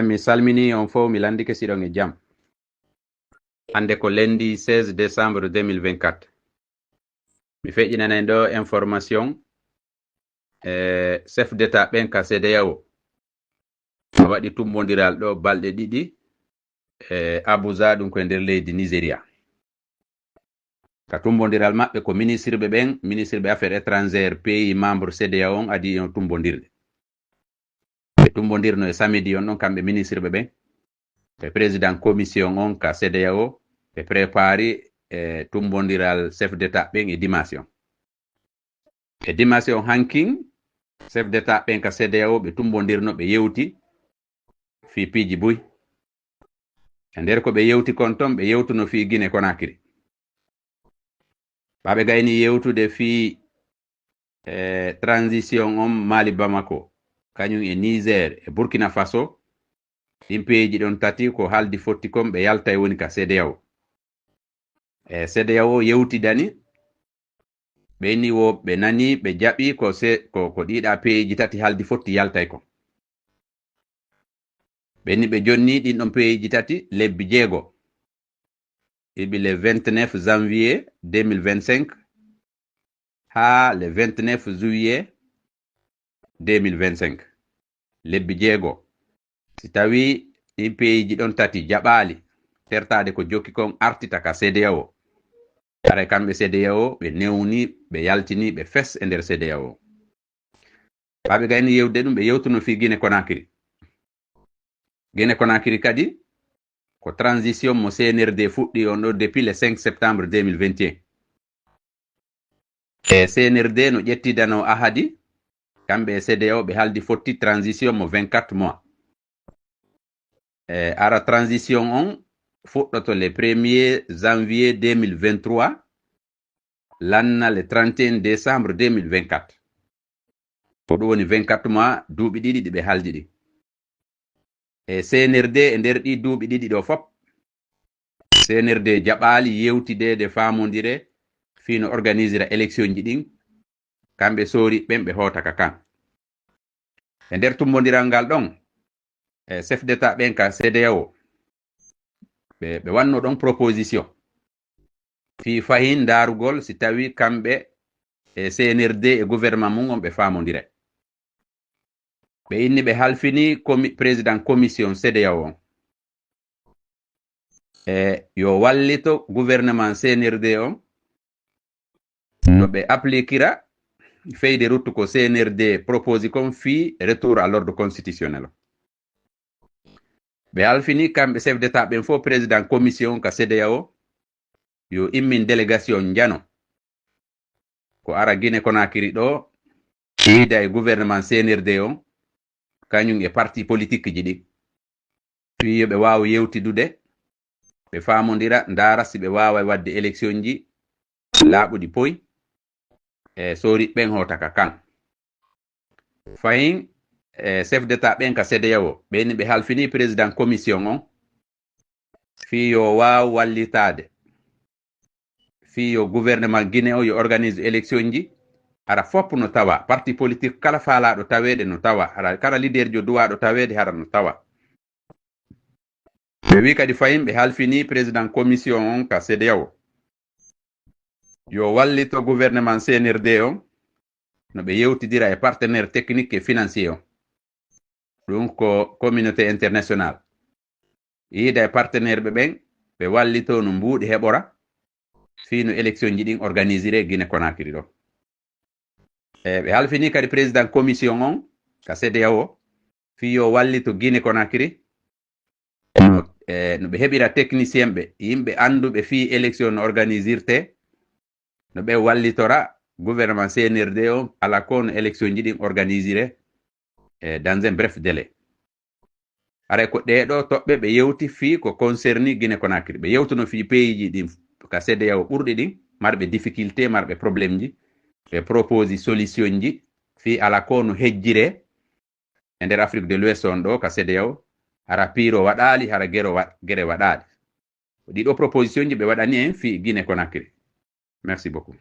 Mi salmini on fof mi landike siɗon e jam. Hande ko lendi 16 décembre 2024. Mi feƴƴinanen ɗo information chef d'état ɓen ka CEDEAO o waɗi tumbodiral ɗo balɗe ɗiɗi Abuja ɗum koye nder leydi Nigeria. Ka tumbodiral maɓɓe ko ministre ɓe affaires étrangères pays membre CEDEAO on adi on tumbodirde. Ɓe tumbodirno e samedi on ɗon kamɓe ministre ɓen e président commission on ka CEDEAO ɓe prépari tumbodiral chef d'état ɓen e dimension. E dimension hankin chef d'état ɓen ka CEDEAO ɓe tumbodirno ɓe yewti fi piiji buy. E nder ko ɓe yewti kon ton ɓe yewtuno fi Guinée Conakry. Ɓaɓe gayni yewtude fi transition on Mali Bamako kañum e Niger e Burkina Faso ɗin peeji ɗon tati ko haldi fotti kon ɓe yalta e woni ka CEDEAO. CEDEAO yewtidani ɓe wo ɓe nani ɓe jaɓi ko ɗiɗa peeji tati haldi fotti yaltay kon. Ɓenni ɓe jonni ɗin ɗon peeji tati lebbi jeego ibi le 29 janvier 2025 ha le 29 juillet 2025 lebbi jeego. Si tawi ɗin peeji ɗon tati jaɓaali tertade ko jokki kon artita ka CEDEAO, ara kamɓe CEDEAO ɓe newni ɓe yaltini ɓe fes e nder CEDEAO. Ɓaɓe gayni yewde ɗum ɓe yewtuno fi Guinée Conakry. Guinée Conakry kadi ko transition mo CNRD fuɗɗi on ɗo depuis le 5 septembre 2021. E CNRD no ƴettidano ahadi kamɓe CEDEAO ɓe haldi fotti transition mo 24 mois. Ara transition on fuɗɗoto le 1er janvier 2023 lanna le 31 décembre 2024. Ko ɗum woni 24 mois duuɓi ɗiɗi ɗi ɓe haldi ɗi. E CNRD e nder ɗi duuɓi ɗiɗi ɗo fop CNRD jaɓaali yewtidede famodire fino organisera élection ji ɗin kamɓe soori ɓen ɓe hootaka kan. E nder tumbodiral ngal ɗon chef d'état ɓen ka CEDEAO ɓe wanno ɗon proposition fi fahin darugol si tawi kamɓe e CNRD e gouvernement mum on ɓe famodire. Ɓe inni ɓe halfini président commission CEDEAO on yo wallito gouvernement CNRD on no ɓe appliquera feuille de route ko CNRD propose kon fi retour à l'ordre constitutionnel. Ɓe halfini kamɓe chef d'état ɓen fo président commission ka CEDEAO yo immin délégation jano ko ara Guinée Conakry ɗo yiida e gouvernement CNRD on kañum e parti politique ji ɗi fi yo ɓe wawa yewtidude ɓe famodira ndara si ɓe wawa wadde élection ji laaɓuɗi poy e soori ɓen hootaka kan. Fayin chef d'état ɓen ka CEDEAO ɓeni ɓe halfini président commission on fi yo waw wallitade fi yo gouvernement Guinée o yo organise élection ji ara fop no tawa parti politique kala faalaɗo tawede no tawa ara kala leader jo duwaɗo tawede hara no tawa. Ɓe wi kadi fayin ɓe halfini président commission on ka CEDEAO yo wallito gouvernement CNRD on no ɓe yewtidira e partenaire technique et financier on ɗum ko communauté internationale yiida e partenaire ɓen ɓe wallito no mbuuɗi heɓora fino élection ji ɗin organisire Guinée Conakry ɗo. Ɓe halfini kadi président commission on ka CEDEAO fi yo wallito Guinée Conakry no ɓe heɓira technicien ɓe yimɓe anduɓe fi élection no organisirte no ɓe wallitora gouvernement CNRD o ala ko no élection ji ɗin organisire dans un bref délai. Aray ko ɗeɗo toɓɓe ɓe yewti fi ko concerni Guinée Conakry ɓe yewtuno fi pays ji ɗin ka CEDEAO ɓurɗi ɗin marɓe difficulté marɓe probléme ji ɓe proposi solution ji fi ala ko no hejjire e nder Afrique de l'Ouest on ɗo ka CEDEAO hara piiro waɗaali hara gere waɗaali. Ɗiɗo proposition ji ɓe waɗani en fi Guinée Conakry. Merci beaucoup.